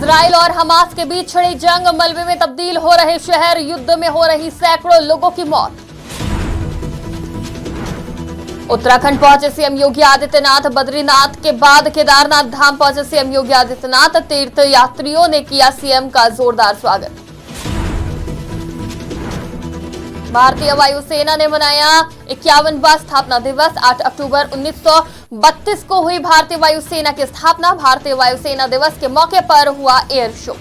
Israel और Hamas के बीच छिड़ी जंग, मलबे में तब्दील हो रहे शहर, युद्ध में हो रही सैकड़ों लोगों की मौत। उत्तराखंड पहुंचे सीएम योगी आदित्यनाथ, बद्रीनाथ के बाद केदारनाथ धाम पहुंचे सीएम योगी आदित्यनाथ। तीर्थ यात्रियों ने किया सीएम का जोरदार स्वागत। भारतीय वायुसेना ने मनाया 51वां स्थापना दिवस। 8 अक्टूबर 1932 को हुई भारतीय वायुसेना की स्थापना। भारतीय वायुसेना दिवस के मौके पर हुआ एयर शो।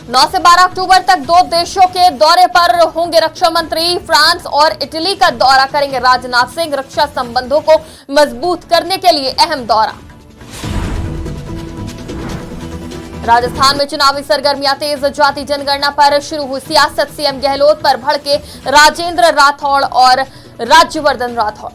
9 से 12 अक्टूबर तक 2 देशों के दौरे पर होंगे रक्षा मंत्री। फ्रांस और इटली का दौरा करेंगे राजनाथ सिंह। रक्षा संबंधों को मजबूत करने के लिए अहम दौरा। राजस्थान में चुनावी सरगर्मियां तेज, जाति जनगणना पर शुरू हुई सियासत। सीएम गहलोत पर भड़के राजेंद्र राठौड़ और राज्यवर्धन राठौड़।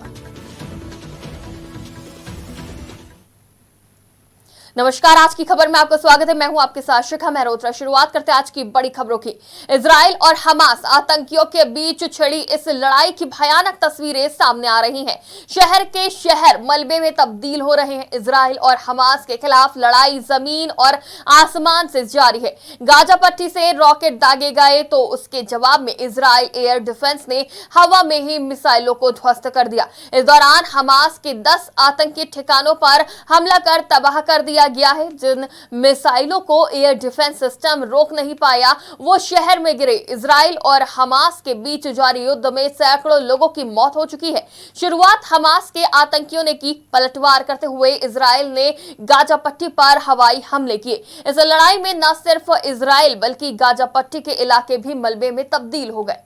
नमस्कार, आज की खबर में आपका स्वागत है। मैं हूं आपके साथ शिखा मेहरोत्रा। शुरुआत करते हैं आज की बड़ी खबरों की। इजराइल और हमास आतंकियों के बीच छिड़ी इस लड़ाई की भयानक तस्वीरें सामने आ रही हैं। शहर के शहर मलबे में तब्दील हो रहे हैं। इजराइल और हमास के खिलाफ लड़ाई जमीन और आसमान से जारी है। गाजा पट्टी से रॉकेट दागे गए तो उसके जवाब में इजराइल एयर डिफेंस ने हवा में ही मिसाइलों को ध्वस्त कर दिया। इस दौरान हमास के 10 आतंकी ठिकानों पर हमला कर तबाह कर दिया गया है। जिन मिसाइलों को एयर डिफेंस सिस्टम रोक नहीं पाया वो शहर में गिरे। इजराइल और हमास के बीच जारी युद्ध में सैकड़ों लोगों की मौत हो चुकी है। शुरुआत हमास के आतंकियों ने की। पलटवार करते हुए इजराइल ने गाजा पट्टी पर हवाई हमले किए। इस लड़ाई में न सिर्फ इजराइल बल्कि गाजा पट्टी के इलाके भी मलबे में तब्दील हो गए।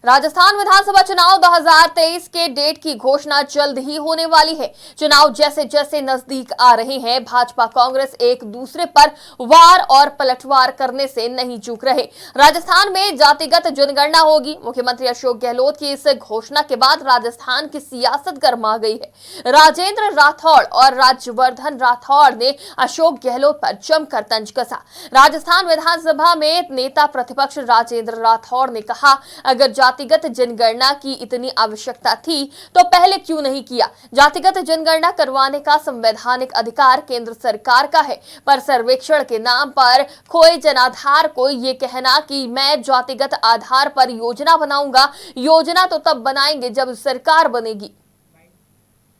राजस्थान विधानसभा चुनाव 2023 के डेट की घोषणा जल्द ही होने वाली है। चुनाव जैसे जैसे नजदीक आ रहे हैं, भाजपा कांग्रेस एक दूसरे पर वार और पलटवार करने से नहीं चूक रहे। राजस्थान में जातिगत जनगणना होगी। मुख्यमंत्री अशोक गहलोत की इस घोषणा के बाद राजस्थान की सियासत गर्मा गई है। राजेंद्र राठौड़ और राज्यवर्धन राठौड़ ने अशोक गहलोत पर जमकर तंज कसा। राजस्थान विधानसभा में नेता प्रतिपक्ष राजेंद्र राठौड़ ने कहा, अगर जातिगत जनगणना की इतनी आवश्यकता थी तो पहले क्यों नहीं किया। जातिगत जनगणना करवाने का संवैधानिक अधिकार केंद्र सरकार का है, पर सर्वेक्षण के नाम पर खोए जनाधार को ये कहना कि मैं जातिगत आधार पर योजना बनाऊंगा, योजना तो तब बनाएंगे जब सरकार बनेगी।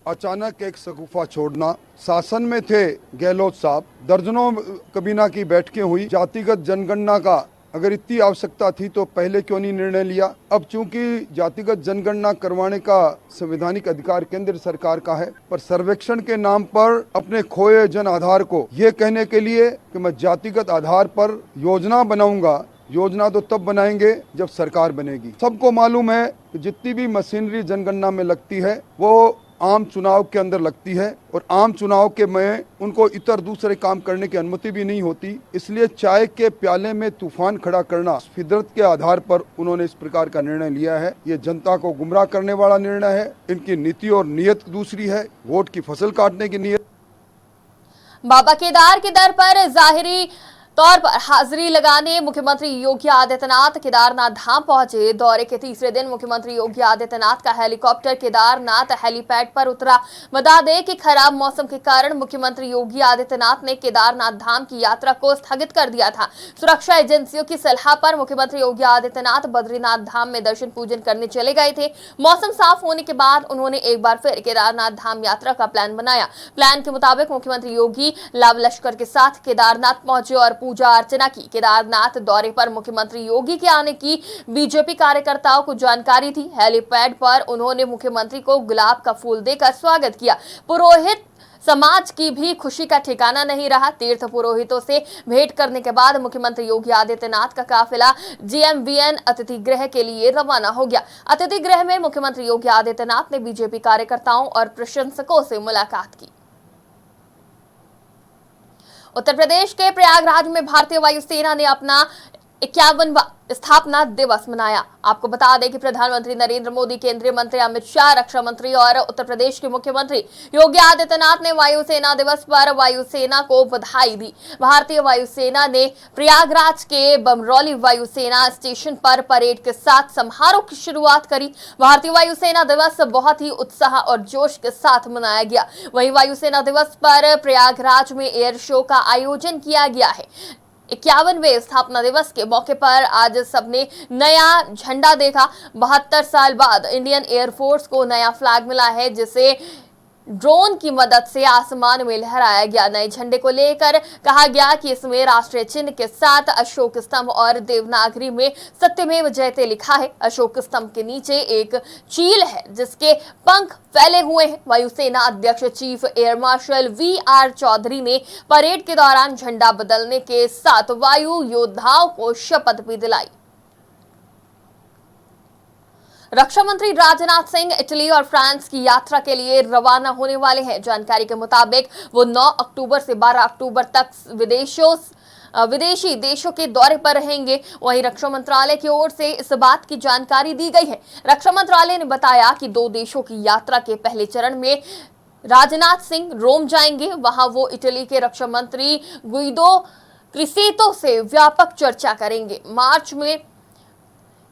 अचानक एक शगुफा छोड़ना। शासन में थे गहलोत साहब, दर्जनों कबीना की बैठकें हुई। जातिगत जनगणना का अगर इतनी आवश्यकता थी तो पहले क्यों नहीं निर्णय लिया। अब चूंकि जातिगत जनगणना करवाने का संवैधानिक अधिकार केंद्र सरकार का है, पर सर्वेक्षण के नाम पर अपने खोए जन आधार को ये कहने के लिए कि मैं जातिगत आधार पर योजना बनाऊंगा, योजना तो तब बनाएंगे जब सरकार बनेगी। सबको मालूम है कि जितनी भी मशीनरी जनगणना में लगती है वो आम चुनाव के अंदर लगती है, और आम चुनाव के में उनको इतर दूसरे काम करने की अनुमति भी नहीं होती। इसलिए चाय के प्याले में तूफान खड़ा करना फितरत के आधार पर उन्होंने इस प्रकार का निर्णय लिया है। ये जनता को गुमराह करने वाला निर्णय है। इनकी नीति और नीयत दूसरी है, वोट की फसल काटने की नीयत। बाबा केदार के दर पर जाहिरी तौर पर हाजिरी लगाने मुख्यमंत्री योगी आदित्यनाथ केदारनाथ धाम पहुंचे। दौरे के तीसरे दिन मुख्यमंत्री योगी आदित्यनाथ का हेलीकॉप्टर केदारनाथ हेलीपैड पर उतरा। बता दें कि खराब मौसम के कारण मुख्यमंत्री योगी आदित्यनाथ ने केदारनाथ धाम की यात्रा को स्थगित कर दिया था। सुरक्षा एजेंसियों की सलाह पर मुख्यमंत्री योगी आदित्यनाथ बद्रीनाथ धाम में दर्शन पूजन करने चले गए थे। मौसम साफ होने के बाद उन्होंने एक बार फिर केदारनाथ धाम यात्रा का प्लान बनाया। प्लान के मुताबिक मुख्यमंत्री योगी लाव लश्कर के साथ केदारनाथ पहुंचे और पूजा अर्चना की। केदारनाथ दौरे पर मुख्यमंत्री योगी के आने की बीजेपी कार्यकर्ताओं को जानकारी थी। हेलीपैड पर उन्होंने मुख्यमंत्री को गुलाब का फूल देकर स्वागत किया। पुरोहित समाज की भी खुशी का ठिकाना नहीं रहा। तीर्थ पुरोहितों से भेंट करने के बाद मुख्यमंत्री योगी आदित्यनाथ का काफिला जीएमवीएन अतिथि गृह के लिए रवाना हो गया। अतिथि गृह में मुख्यमंत्री योगी आदित्यनाथ ने बीजेपी कार्यकर्ताओं और प्रशंसकों से मुलाकात की। उत्तर प्रदेश के प्रयागराज में भारतीय वायुसेना ने अपना 51वां स्थापना दिवस मनाया। आपको बता दें कि प्रधानमंत्री नरेंद्र मोदी, केंद्रीय मंत्री अमित शाह, रक्षा मंत्री और उत्तर प्रदेश के मुख्यमंत्री योगी आदित्यनाथ ने वायुसेना दिवस पर वायुसेना को बधाई दी। भारतीय वायुसेना ने प्रयागराज के बमरौली वायुसेना स्टेशन पर परेड के साथ समारोह की शुरुआत करी। भारतीय वायुसेना दिवस बहुत ही उत्साह और जोश के साथ मनाया गया। वहीं वायुसेना दिवस पर प्रयागराज में एयर शो का आयोजन किया गया है। 51वें स्थापना दिवस के मौके पर आज सबने नया झंडा देखा। 72 साल बाद इंडियन एयरफोर्स को नया फ्लैग मिला है, जिसे ड्रोन की मदद से आसमान में लहराया गया। नए झंडे को लेकर कहा गया कि इसमें राष्ट्रीय चिन्ह के साथ अशोक स्तंभ और देवनागरी में सत्यमेव जयते लिखा है। अशोक स्तंभ के नीचे एक चील है जिसके पंख फैले हुए हैं। वायुसेना अध्यक्ष chief air marshal VR Chaudhary ने परेड के दौरान झंडा बदलने के साथ वायु योद्धाओं को शपथ भी दिलाई। रक्षा मंत्री राजनाथ सिंह इटली और फ्रांस की यात्रा के लिए रवाना होने वाले हैं। जानकारी के मुताबिक वो 9 अक्टूबर से 12 अक्टूबर तक विदेशी देशों के दौरे पर रहेंगे। वहीं रक्षा मंत्रालय की ओर से इस बात की जानकारी दी गई है। रक्षा मंत्रालय ने बताया कि 2 देशों की यात्रा के पहले चरण में राजनाथ सिंह रोम जाएंगे। वहां वो इटली के रक्षा मंत्री गुइदो क्रिसेतो से व्यापक चर्चा करेंगे। मार्च में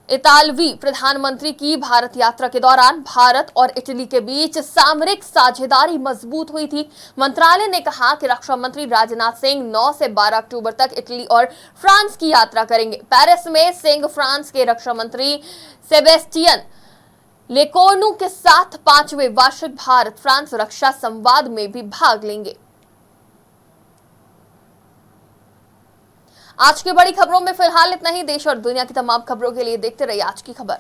इतालवी प्रधानमंत्री की भारत यात्रा के दौरान भारत और इटली के बीच सामरिक साझेदारी मजबूत हुई थी। मंत्रालय ने कहा कि रक्षा मंत्री राजनाथ सिंह 9 से 12 अक्टूबर तक इटली और फ्रांस की यात्रा करेंगे। पेरिस में सिंह फ्रांस के रक्षा मंत्री सेबेस्टियन लेकोर्नु के साथ 5वें वार्षिक भारत फ्रांस रक्षा संवाद में भी भाग लेंगे। आज की बड़ी खबरों में फिलहाल इतना ही। देश और दुनिया की तमाम खबरों के लिए देखते रहिए आज की खबर।